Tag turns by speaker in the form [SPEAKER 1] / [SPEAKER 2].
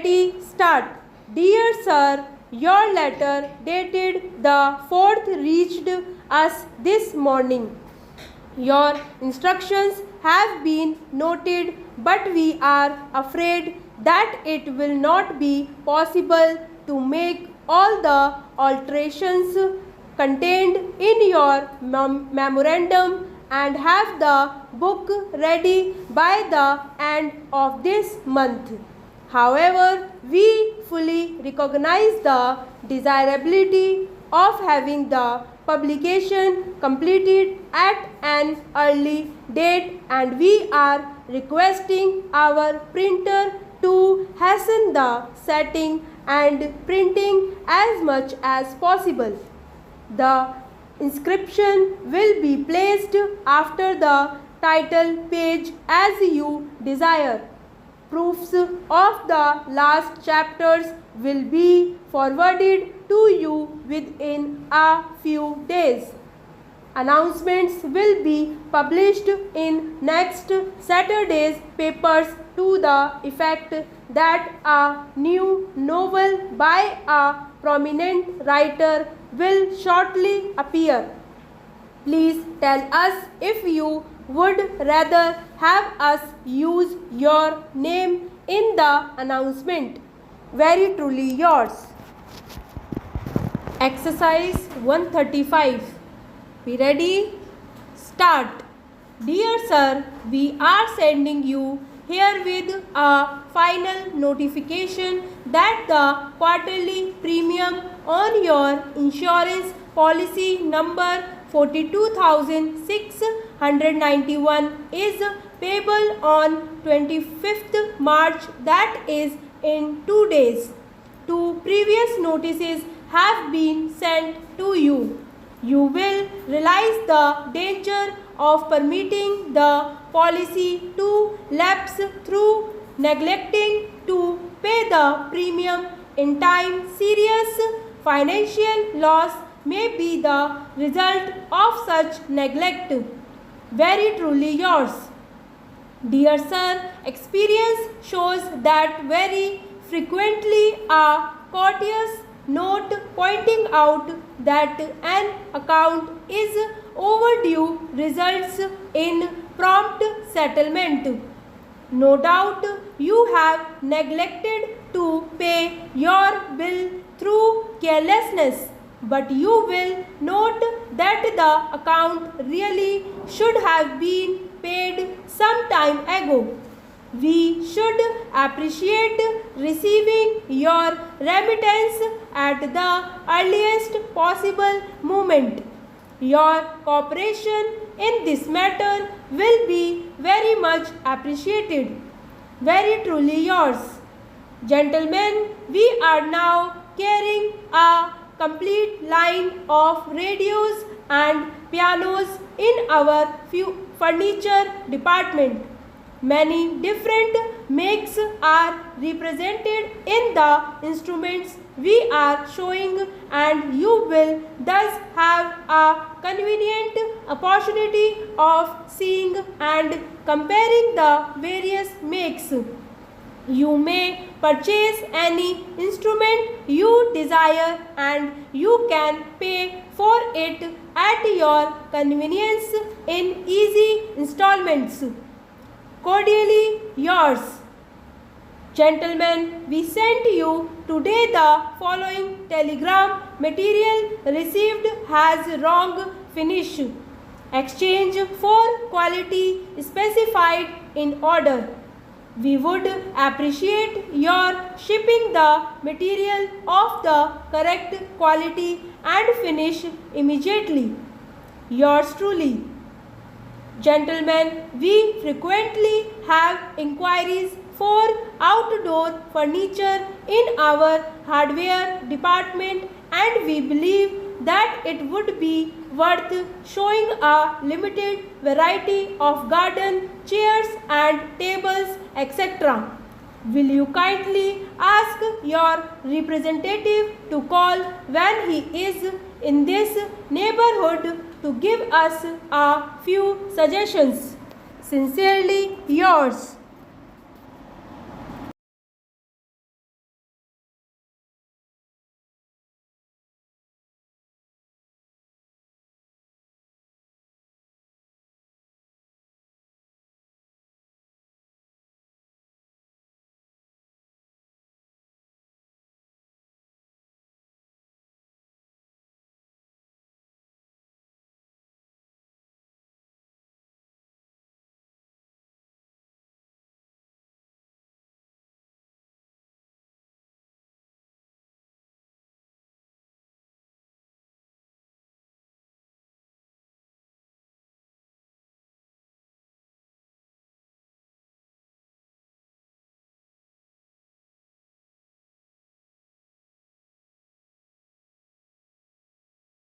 [SPEAKER 1] Ready, start. Dear sir, your letter dated the 4th reached us this morning. Your instructions have been noted, but we are afraid that it will not be possible to make all the alterations contained in your memorandum and have the book ready by the end of this month. However, we fully recognize the desirability of having the publication completed at an early date, and we are requesting our printer to hasten the setting and printing as much as possible. The inscription will be placed after the title page as you desire. Proofs of the last chapters will be forwarded to you within a few days. Announcements will be published in next Saturday's papers to the effect that a new novel by a prominent writer will shortly appear. Please tell us if you would rather have us use your name in the announcement. Very truly yours. Exercise 135. Be ready? Start. Dear sir, we are sending you herewith a final notification that the quarterly premium on your insurance policy number 42,691 is payable on 25th March, that is in 2 days. 2 previous notices have been sent to you. You will realize the danger of permitting the policy to lapse through neglecting to pay the premium in time. Serious financial loss may be the result of such neglect. Very truly yours. Dear sir, experience shows that very frequently a courteous note pointing out that an account is overdue results in prompt settlement. No doubt you have neglected to pay your bill through carelessness, but you will note that the account really should have been paid some time ago. We should appreciate receiving your remittance at the earliest possible moment. Your cooperation in this matter will be very much appreciated. Very truly yours. Gentlemen, we are now carrying a complete line of radios and pianos in our furniture department. Many different makes are represented in the instruments we are showing, and you will thus have a convenient opportunity of seeing and comparing the various makes. You may purchase any instrument you desire, and you can pay for it at your convenience in easy installments. Cordially yours. Gentlemen, we sent you today the following telegram. Material received has wrong finish. Exchange for quality specified in order. We would appreciate your shipping the material of the correct quality and finish immediately. Yours truly. Gentlemen, we frequently have inquiries for outdoor furniture in our hardware department, and we believe that it would be worth showing a limited variety of garden chairs and tables, etc. Will you kindly ask your representative to call when he is in this neighborhood to give us a few suggestions? Sincerely yours.